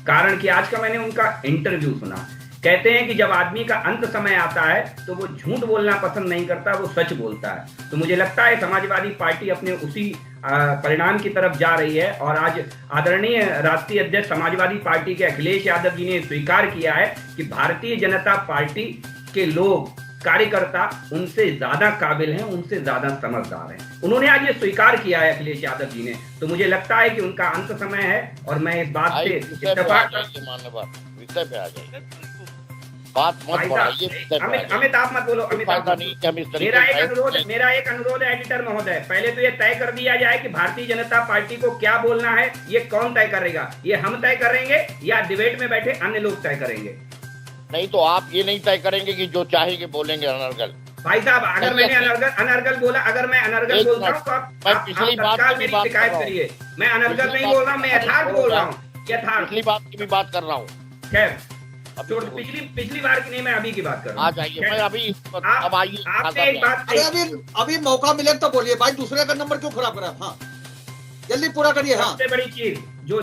कारण कि आज का मैंने उनका इंटरव्यू सुना। कहते हैं कि जब आदमी का अंत समय आता है तो वो झूठ बोलना पसंद नहीं करता, वो सच बोलता है। तो मुझे लगता है समाजवादी पार्टी अपने उसी परिणाम की तरफ जा रही है। और आज आदरणीय राष्ट्रीय अध्यक्ष समाजवादी पार्टी के अखिलेश यादव जी ने स्वीकार किया है कि भारतीय जनता पार्टी के लोग, कार्यकर्ता उनसे ज्यादा काबिल हैं, उनसे ज्यादा समझदार हैं। उन्होंने आज ये स्वीकार किया है अखिलेश यादव जी ने। तो मुझे लगता है कि उनका अंत समय है और मैं इस बात से इत्तेफाक। अमित आप मत बोलो, मेरा एक अनुरोध है एडिटर महोदय, पहले तो ये तय कर दिया जाए कि भारतीय जनता पार्टी को क्या बोलना है। ये कौन तय करेगा? ये हम तय करेंगे या डिबेट में बैठे अन्य लोग तय करेंगे? नहीं तो आप ये नहीं तय करेंगे कि जो चाहेंगे बोलेंगे अनर्गल। भाई साहब अगर मैंने अनर्गल बोला, अगर मैं अनर्गल बोलता हूँ तो आप तत्काल मेरी शिकायत करिए। मैं अनर्गल नहीं बोल रहा हूँ, मैं यथार्थ बोल रहा हूँ। यथार्थ पिछली बात की भी बात कर रहा हूँ। खैर पिछली बार की नहीं, मैं अभी की बात कर रहा हूँ। आ जाइए मैं अभी अब आइए। आपने एक बात अभी मौका मिले तो बोलिए भाई, दूसरे का नंबर क्यों खराब करा? हाँ जल्दी पूरा करिए। हाँ सबसे बड़ी चीज जो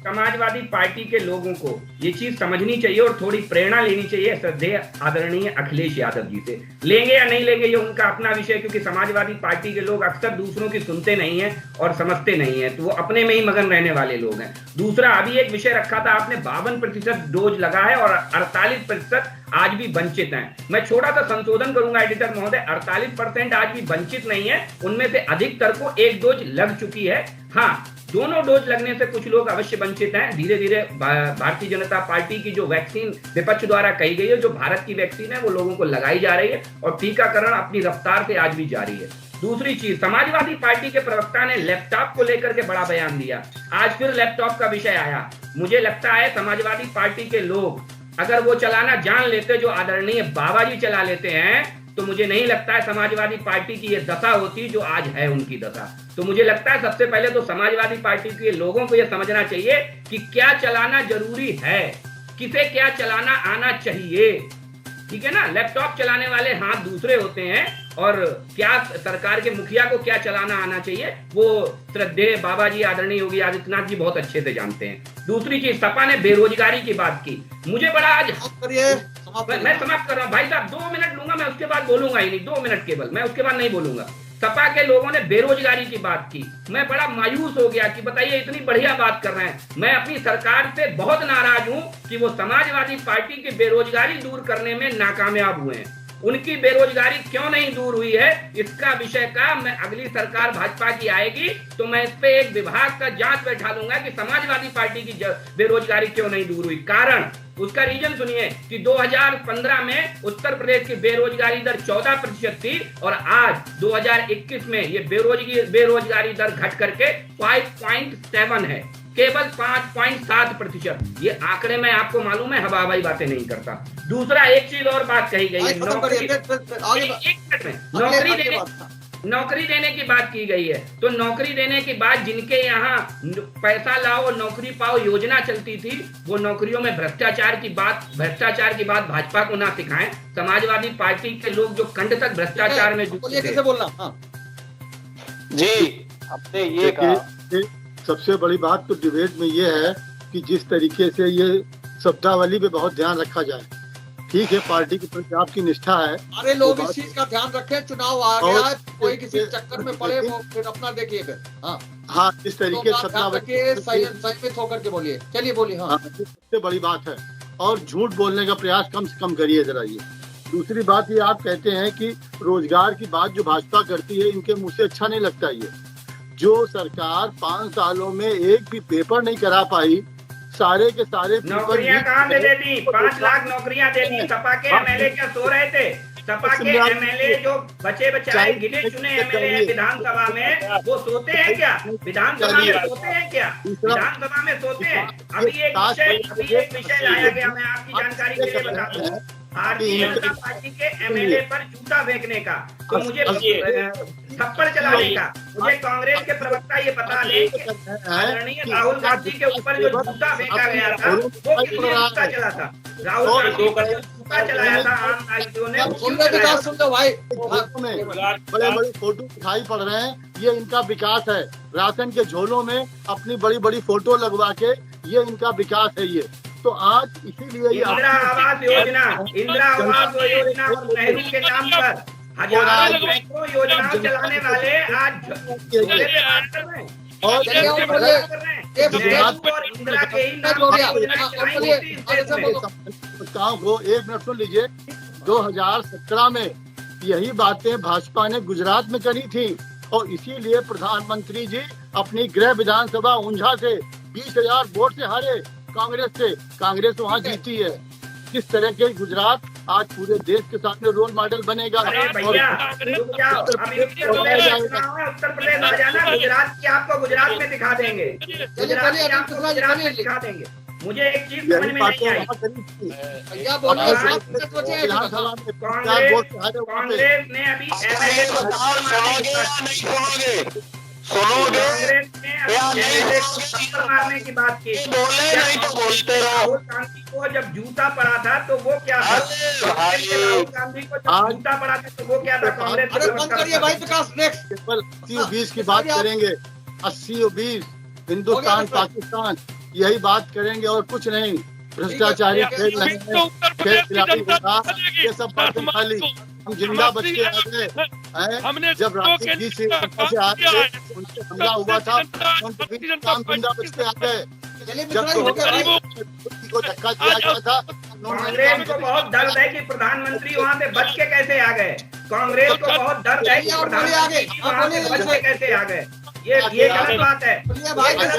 समाजवादी पार्टी के लोगों को ये चीज समझनी चाहिए और थोड़ी प्रेरणा लेनी चाहिए श्रद्धेय आदरणीय अखिलेश यादव जी से। लेंगे या नहीं लेंगे ये उनका अपना विषय, क्योंकि समाजवादी पार्टी के लोग अक्सर दूसरों की सुनते नहीं हैं और समझते नहीं हैं, तो वो अपने में ही मगन रहने वाले लोग हैं। दूसरा, अभी एक विषय रखा था आपने, 52% डोज लगा है और 48% आज भी वंचित हैं। मैं छोटा सा संशोधन करूंगा एडिटर महोदय, 48% आज भी वंचित नहीं है, उनमें से अधिकतर को एक डोज लग चुकी है। हाँ, दोनों डोज लगने से कुछ लोग अवश्य वंचित हैं। धीरे धीरे भारतीय जनता पार्टी की जो वैक्सीन विपक्ष द्वारा कही गई है, जो भारत की वैक्सीन है, वो लोगों को लगाई जा रही है और टीकाकरण अपनी रफ्तार से आज भी जारी है। दूसरी चीज, समाजवादी पार्टी के प्रवक्ता ने लैपटॉप को लेकर के बड़ा बयान दिया। आज फिर लैपटॉप का विषय आया। मुझे लगता है समाजवादी पार्टी के लोग अगर वो चलाना जान लेते जो आदरणीय बाबा जी चला लेते हैं तो मुझे नहीं लगता है समाजवादी पार्टी की ये दशा होती जो आज है उनकी दशा। तो मुझे लगता है सबसे पहले तो समाजवादी पार्टी के लोगों को ये समझना चाहिए कि क्या चलाना जरूरी है, किसे क्या चलाना आना चाहिए। ठीक है ना, लैपटॉप चलाने वाले हाथ दूसरे होते हैं और क्या सरकार के मुखिया को क्या चलाना आना चाहिए वो श्रद्धेय बाबा जी आदरणीय योगी आदित्यनाथ जी बहुत अच्छे से जानते हैं। दूसरी चीज, सपा ने बेरोजगारी की बात की, मुझे बड़ा आज मैं समाप्त कर रहा हूँ भाई साहब, 2 मिनट लूंगा मैं, उसके बाद बोलूंगा ही नहीं, 2 मिनट केवल, मैं उसके बाद नहीं बोलूंगा। सपा के लोगों ने बेरोजगारी की बात की, मैं बड़ा मायूस हो गया कि बताइए इतनी बढ़िया बात कर रहे हैं। मैं अपनी सरकार से बहुत नाराज हूं कि वो समाजवादी पार्टी की बेरोजगारी दूर करने में नाकामयाब हुए हैं। उनकी बेरोजगारी क्यों नहीं दूर हुई है, इसका विषय का मैं अगली सरकार भाजपा की आएगी तो मैं इस पे एक विभाग का जांच बैठा लूंगा कि समाजवादी पार्टी की बेरोजगारी क्यों नहीं दूर हुई। कारण, उसका रीजन सुनिए कि 2015 में उत्तर प्रदेश की बेरोजगारी दर 14% थी और आज 2021 में ये बेरोजगारी दर घट करके 5.7 है, केवल 5.7%। ये आंकड़े में आपको मालूम है, हवा हवाई बातें नहीं करता। दूसरा, एक चीज और बात कही गई है, नौकरी देने की बात की गई है। तो नौकरी देने के बाद जिनके यहाँ पैसा लाओ नौकरी पाओ योजना चलती थी, वो नौकरियों में भ्रष्टाचार की बात भाजपा को ना सिखाएं। समाजवादी पार्टी के लोग जो कंड तक भ्रष्टाचार में जुटे थे। जी, आपने ये कहा। सबसे बड़ी बात तो डिबेट में ये है कि जिस तरीके से ये शब्दावली पे बहुत ध्यान रखा जाए। ठीक है, पार्टी के प्रति आपकी निष्ठा है, अरे लोग इस चीज का ध्यान रखें, चुनाव आ गया है, कोई किसी चक्कर में पड़े वो फिर अपना देखिए फिर। हाँ, इस तरीके से संयमित होकर के बोलिए, चलिए बोलिए। हाँ, सबसे बड़ी बात है, और झूठ बोलने का प्रयास कम से कम करिए जरा। ये दूसरी बात, ये आप कहते हैं कि रोजगार की बात जो भाजपा करती है इनके मुंह से अच्छा नहीं लगता। ये जो सरकार 5 सालों में एक भी पेपर नहीं करा पाई, सारे के सारे नौकरियां कहाँ दे देती, 5 लाख नौकरियां देती। सपा के एमएलए क्या सो रहे थे? सपा के एमएलए जो बचे बचाए गिने चुने एमएलए विधानसभा में, वो सोते हैं क्या? विधानसभा में सोते हैं क्या? विधानसभा में सोते हैं। अभी एक विषय लाया गया, मैं आपकी जानकारी के लिए बता दूं, भारतीय जनता पार्टी के एमएलए पर जूता फेंकने का, तो मुझे थप्पड़ चलाने का, मुझे कांग्रेस के प्रवक्ता ये बता दें कि आदरणीय राहुल गांधी के ऊपर जो जूता फेंका गया था वो किसने जूता चला था? राहुल गांधी को जूता चलाया था आम नागरिकों ने। बड़े बड़े फोटो दिखाई पड़ रहे हैं, ये इनका विकास है। राशन के झोलों में अपनी बड़ी बड़ी फोटो लगवा के ये इनका विकास है। ये तो आज इसीलिए इंदिरा आवास योजना और नेहरू के नाम पर हजारों सैकड़ों योजनाओं चलाने वाले आज और इंदिरा के ही नाम को 1 मिनट सुन लीजिए। 2017 में यही बातें भाजपा ने गुजरात में करी थी और इसीलिए प्रधानमंत्री जी अपनी गृह विधानसभा ऊंझा से 20,000 वोट से हारे कांग्रेस से। कांग्रेस वहाँ जीती है। किस तरह के गुजरात आज पूरे देश के सामने रोल मॉडल बनेगा। उत्तर प्रदेश आ जाना, गुजरात की आपको गुजरात में दिखा देंगे, गुजरात में दिखा देंगे। मुझे एक चीज समझ में नहीं आई, कांग्रेस ने अभी मारने की बात की। राहुल गांधी को जब जूता पड़ा था तो वो क्या था? राहुल गांधी को जब जूता पड़ा था तो वो क्या था? कांग्रेस 80-20 की बात करेंगे, 80-20 हिंदुस्तान पाकिस्तान यही बात करेंगे और कुछ नहीं। भ्रष्टाचारी खेल नहीं है, खेल खिलाड़ी होगा, ये सब बातें खाली। हम जिंदा बच के आ गए। जब राजीव जी से आगे उनसे हमला हुआ था हम जिंदा बच के आ गए। जब को धक्का दिया गया था, कांग्रेस को बहुत दर्द है कि प्रधानमंत्री वहाँ पे बच के कैसे आ गए। कांग्रेस को बहुत दर्द है कि प्रधानमंत्री वहाँ पे बच के कैसे आ गए। ये गलत बात है, कांग्रेस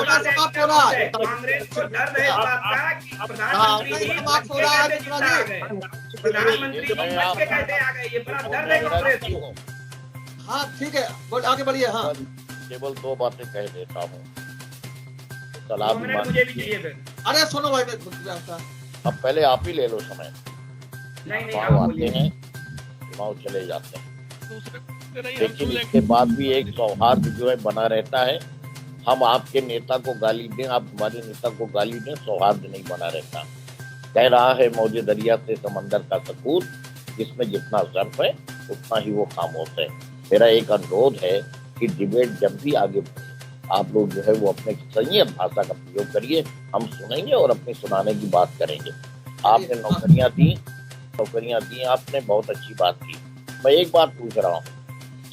को दर्द है इस बात का कि प्रधानमंत्री जी बच के कैसे जिंदा आ गए, प्रधानमंत्री जी बच के कैसे आ गए। ये बड़ा दर्द है कांग्रेस को। हाँ ठीक है, बोल आगे बढ़िए। हाँ, केवल 2 बातें कह देता हूँ। मुझे भी चाहिए फिर। अरे सुनो भाई, अब पहले आप ही ले लो समय। नहीं आप बोलिए। चुनाव चले जाते हैं, दूसरे नहीं, हम लेकिन सुन इसके लेंगे। बाद भी एक सौहार्द जो है बना रहता है। हम आपके नेता को गाली दें, आप हमारे नेता को गाली दें, सौहार्द नहीं बना रहता। कह रहा है मौजे दरिया से समंदर का सकूत, जिसमें जितना सर्फ है उतना ही वो खामोश है। मेरा एक अनुरोध है कि डिबेट जब भी आगे बढ़े, आप लोग जो है वो अपने संयत भाषा का प्रयोग करिए, हम सुनेंगे और अपनी सुनाने की बात करेंगे। आपने नौकरियां दी, आपने बहुत अच्छी बात की। मैं एक बात पूछ रहा हूँ,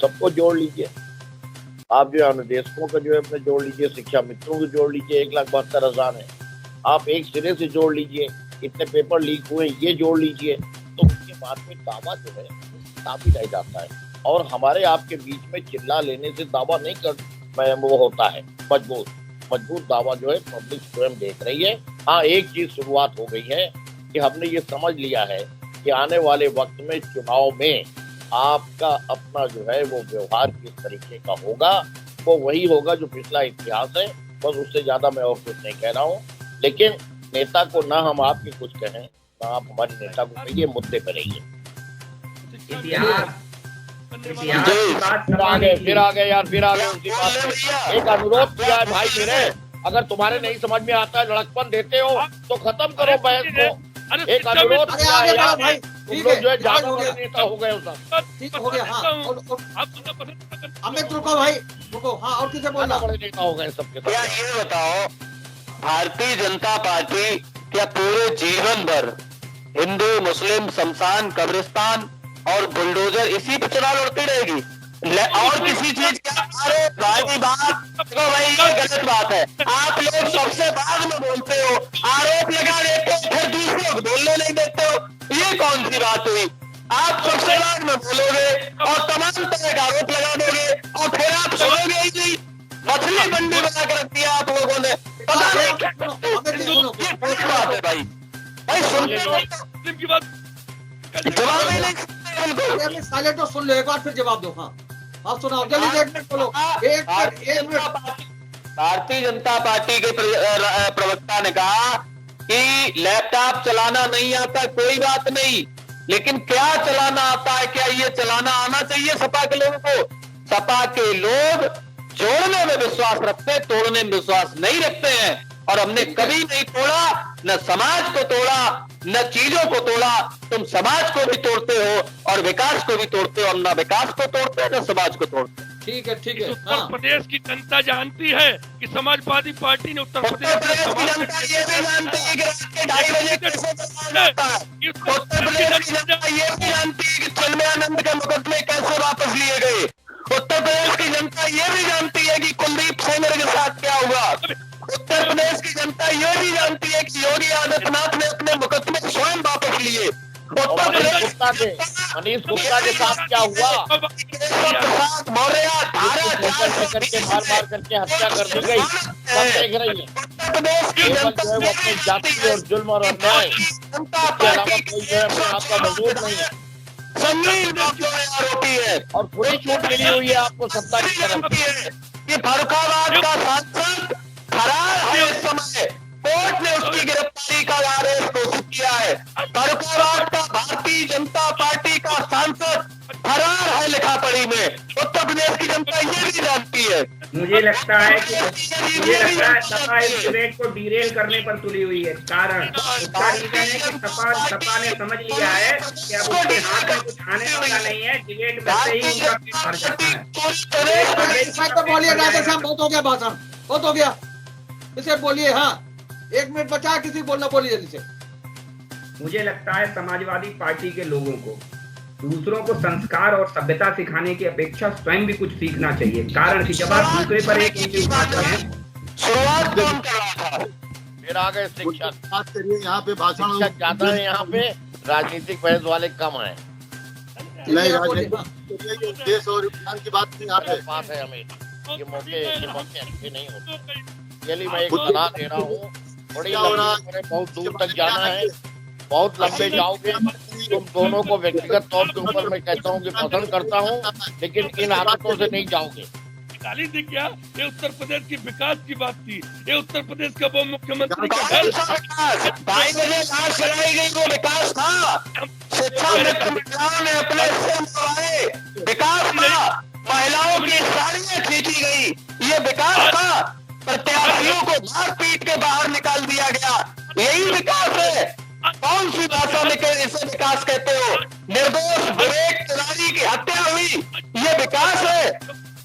सबको जोड़ लीजिए। आप जो है अनुदेशकों का जो है अपने जोड़ लीजिए, शिक्षा मित्रों को जोड़ लीजिए, 1,72,000 है। आप एक सिरे से जोड़ लीजिए, इतने पेपर लीक हुए ये जोड़ लीजिए, तो उसके बाद में दावा जो है काफी रह जाता है। और हमारे आपके बीच में चिल्ला लेने से दावा नहीं कर वो होता है, मजबूत दावा जो है पब्लिक स्वयं देख रही है। हाँ, एक चीज शुरुआत हो गई है कि हमने ये समझ लिया है कि आने वाले वक्त में चुनाव में आपका अपना जो है वो व्यवहार किस तरीके का होगा, वो वही होगा जो पिछला इतिहास है। बस उससे ज्यादा मैं और कुछ नहीं कह रहा हूँ। लेकिन नेता को ना हम आपके कुछ कहें, ना आप हमारे नेता को कहिए, मुद्दे पर रहिए। फिर आ गए यार, फिर आ गए उसी बात पे। एक अनुरोध किया है भाई मेरे, अगर तुम्हारे नहीं समझ में आता है, लड़कपन देते हो तो खत्म करो बहस को। एक अनुरोध किया है यार, तुम लोग जो है ज्यादा बड़े नेता हो गए हो सब। ठीक हो गया। हाँ, अमित रुको भाई, रुको। हाँ, और किसे बोलना? बड़े नेता हो गए सबके क्या साथ। ये बताओ, भारतीय जनता पार्टी क्या पूरे जीवन भर हिंदू मुस्लिम शमशान कब्रिस्तान और बुलडोजर इसी पे चुनाव लड़ती रहेगी? और किसी चीज का आरोप? भाई बात देखो भाई, ये गलत बात है। आप लोग सबसे बाद में बोलते हो, आरोप लगा देते हो, फिर दूसरों को बोलने नहीं देते हो। ये कौन सी बात हुई? आप सबसे बाद में बोलोगे और तमाम तरह का आरोप लगा दोगे और फिर आप सुनोगे ही नहीं। मछली मंडी बना कर रख दिया आप लोगों ने। पता नहीं ये क्या बात है भाई? भाई सुनते हो की बात जवाब ही नहीं सुनते। साइलेंट हो, सुन लो एक बार फिर जवाब दो। हाँ, आप सुनाओ जल्दी, 1 मिनट बोलो। एक मिनट। भारतीय जनता पार्टी के प्रवक्ता ने कहा कि लैपटॉप चलाना नहीं आता कोई बात नहीं, लेकिन क्या चलाना आता है, क्या ये चलाना आना चाहिए सपा के लोगों को? सपा के लोग जोड़ने में विश्वास रखते हैं, तोड़ने में विश्वास नहीं रखते हैं। और हमने कभी नहीं तोड़ा, न समाज को तोड़ा, न चीजों को तोड़ा। तुम समाज को भी तोड़ते हो और विकास को भी तोड़ते हो। हम न विकास को तोड़ते हैं न समाज को तोड़ते हैं। ठीक है, ठीक है। उत्तर प्रदेश की जनता जानती है कि समाजवादी पार्टी ने उत्तर प्रदेश उत्तर प्रदेश की जनता ये भी जानती है कि रात के 2:30 बजे कैसे चुनाव होता है। उत्तर प्रदेश की जनता ये भी जानती है कि चिन्मयानंद के मुकदमे कैसे वापस लिए गए। उत्तर प्रदेश की जनता ये भी जानती है कि कुलदीप सेंगर के साथ क्या हुआ। उत्तर प्रदेश की जनता ये भी जानती है कि योगी आदित्यनाथ ने अपने मुकदमे स्वयं वापस लिए। उत्तर प्रदेश मनीष गुप्ता के साथ क्या हुआ? मौर्य करके मार करके हत्या कर दी गई, सब देख रही है। उत्तर प्रदेश की जनता जो है वो अपनी जाति और जुल्म और अन्याय के अलावा कोई जो है अपने आप का मजबूत नहीं है। संगीन आरोपी है और पूरी छूट मिली हुई है आपको सत्ता की तरफ। कि फर्रुखाबाद का सांसद फरार है इस समय। कोर्ट ने उसकी गिरफ्तारी का आदेश घोषित किया है। फर्रुखाबाद का भारतीय जनता पार्टी का सांसद फरार है लिखापढ़ी में। उत्तर प्रदेश की जनता ये भी जानती है। मुझे लगता है सपा इस डिबेट को डीरेल करने पर तुली हुई है। कारण उसका रीजन है कि सपा ने समझ लिया है कि अब उसके हाथ में कुछ आने वाला नहीं है। डिबेट में से ही उनका पेट भर जाता है। बोलिए राधे श्याम, बहुत हो गया भाषण, बहुत हो गया। इसे बोलिए। हाँ, 1 मिनट बचा, किसी बोलना बोलिए जल्दी से। मुझे लगता है समाजवादी पार्टी के लोगों को दूसरों को संस्कार और सभ्यता सिखाने की अपेक्षा स्वयं भी कुछ सीखना चाहिए। कारण कि जब आप दूसरे पर एक उँगली उठाते हैं, शुरुआत कौन कर रहा था? फिर आ गए शिक्षक। बात करिए यहाँ पे भाषण शिक्षक ज्यादा है, यहाँ पे राजनीतिक बहस वाले कम है। नहीं, राजनीतिक देश और विज्ञान की बात नहीं यहाँ पे। बात है हमें ये मौके अच्छे नहीं होते। चलिए मैं एक सलाह दे रहा हूँ, बड़ी बहुत दूर तक जाना है, बहुत लंबे जाओगे। तुम दोनों को व्यक्तिगत तौर के ऊपर मैं कहता हूँ कि पसंद करता हूँ, लेकिन इन आदतों से नहीं जाओगे। गाली दी क्या? ये उत्तर प्रदेश की विकास की बात थी। ये उत्तर प्रदेश का वो मुख्यमंत्री का कौन सा विकास? 2.5 बजे लाश जलाई गई, वो विकास था? शिक्षा मित्र महिलाओं ने अपने से मरवाए, विकास था? महिलाओं की साड़ियां खींची गई, ये विकास था? प्रत्याशियों को मार पीट के बाहर निकाल दिया गया, यही विकास है? कौन सी भाषा में इसे विकास कहते हो? निर्दोष विवेक तिवारी की हत्या हुई, ये विकास है?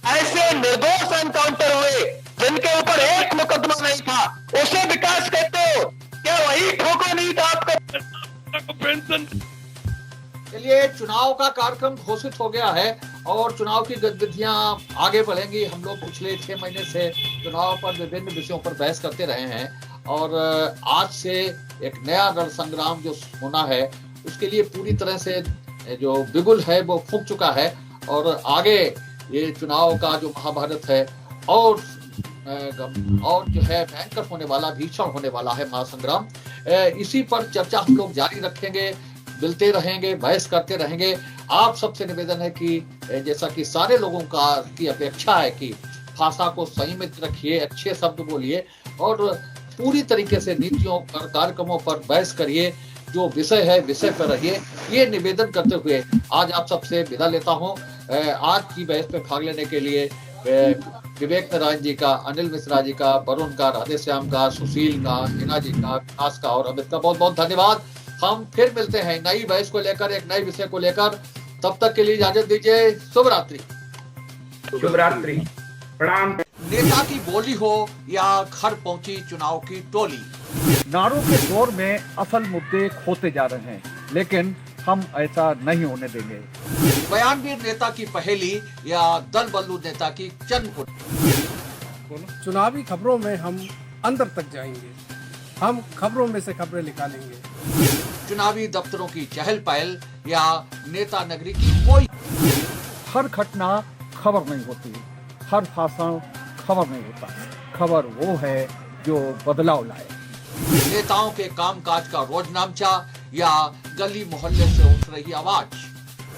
ऐसे निर्दोष एनकाउंटर हुए जिनके ऊपर एक मुकदमा नहीं था, उसे विकास कहते हो? क्या वही ठोको नहीं था आपको? पेंशन। चलिए, चुनाव का कार्यक्रम घोषित हो गया है और चुनाव की गतिविधियां आगे बढ़ेंगी। हम लोग पिछले 6 महीने से चुनाव पर विभिन्न विषयों पर बहस करते रहे हैं और आज से एक नया रण संग्राम जो होना है उसके लिए पूरी तरह से जो बिगुल है वो फूंक चुका है और आगे ये चुनाव का जो महाभारत है और जो है भयंकर होने वाला, भीषण होने वाला है महासंग्राम। इसी पर चर्चा हम लोग जारी रखेंगे, मिलते रहेंगे, बहस करते रहेंगे। आप सबसे निवेदन है कि जैसा कि सारे लोगों की अपेक्षा है कि भाषा को संयमित रखिए, अच्छे शब्द बोलिए और पूरी तरीके से नीतियों पर, कार्यक्रमों पर बहस करिए। जो विषय है विषय पर रहिए, ये निवेदन करते हुए आज आप सबसे विदा लेता हूँ। आज की बहस में भाग लेने के लिए विवेक नारायण जी का, अनिल मिश्रा जी का, वरुण का, राधेश्याम का, सुशील का, हिना जी का, विकास का और अमित का बहुत बहुत धन्यवाद। हम फिर मिलते हैं नई बहस को लेकर, एक नए विषय को लेकर। तब तक के लिए इजाजत दीजिए। शुभ रात्रि। शुभ रात्रि, प्रणाम। नेता की बोली हो या घर पहुंची चुनाव की टोली, नारों के दौर में असल मुद्दे खोते जा रहे हैं, लेकिन हम ऐसा नहीं होने देंगे। बयानवीर नेता की पहेली या दल बल्लू नेता की चंद। चुनावी खबरों में हम अंदर तक जाएंगे, हम खबरों में से खबरें निकालेंगे। चुनावी दफ्तरों की चहल पहल या नेता नगरी की कोई। हर घटना खबर नहीं होती, हर भाषण खबर नहीं होता। खबर वो है जो बदलाव लाए। नेताओं के कामकाज का रोजनामचा या गली मोहल्ले से उठ रही आवाज।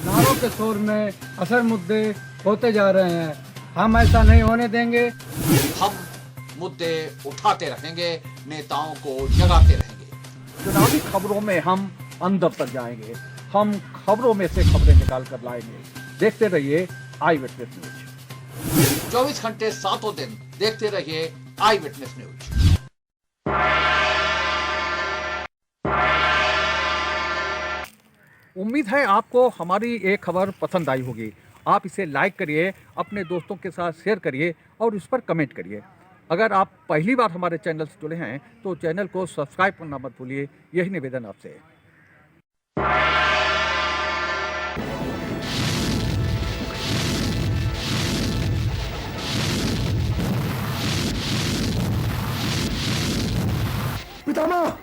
नारों के शोर में असल मुद्दे होते जा रहे हैं, हम ऐसा नहीं होने देंगे। हम मुद्दे उठाते रहेंगे, नेताओं को जगाते रहेंगे। चुनावी खबरों में हम अंदर तक जाएंगे, हम खबरों में से खबरें निकाल कर लाएंगे। देखते रहिए आई विटनेस न्यूज। 24 घंटे 7 दिन देखते रहिए आई विटनेस न्यूज। उम्मीद है आपको हमारी एक खबर पसंद आई होगी। आप इसे लाइक करिए, अपने दोस्तों के साथ शेयर करिए और उस पर कमेंट करिए। अगर आप पहली बार हमारे चैनल से जुड़े हैं तो चैनल को सब्सक्राइब करना मत भूलिए, यही निवेदन आपसे। पितामह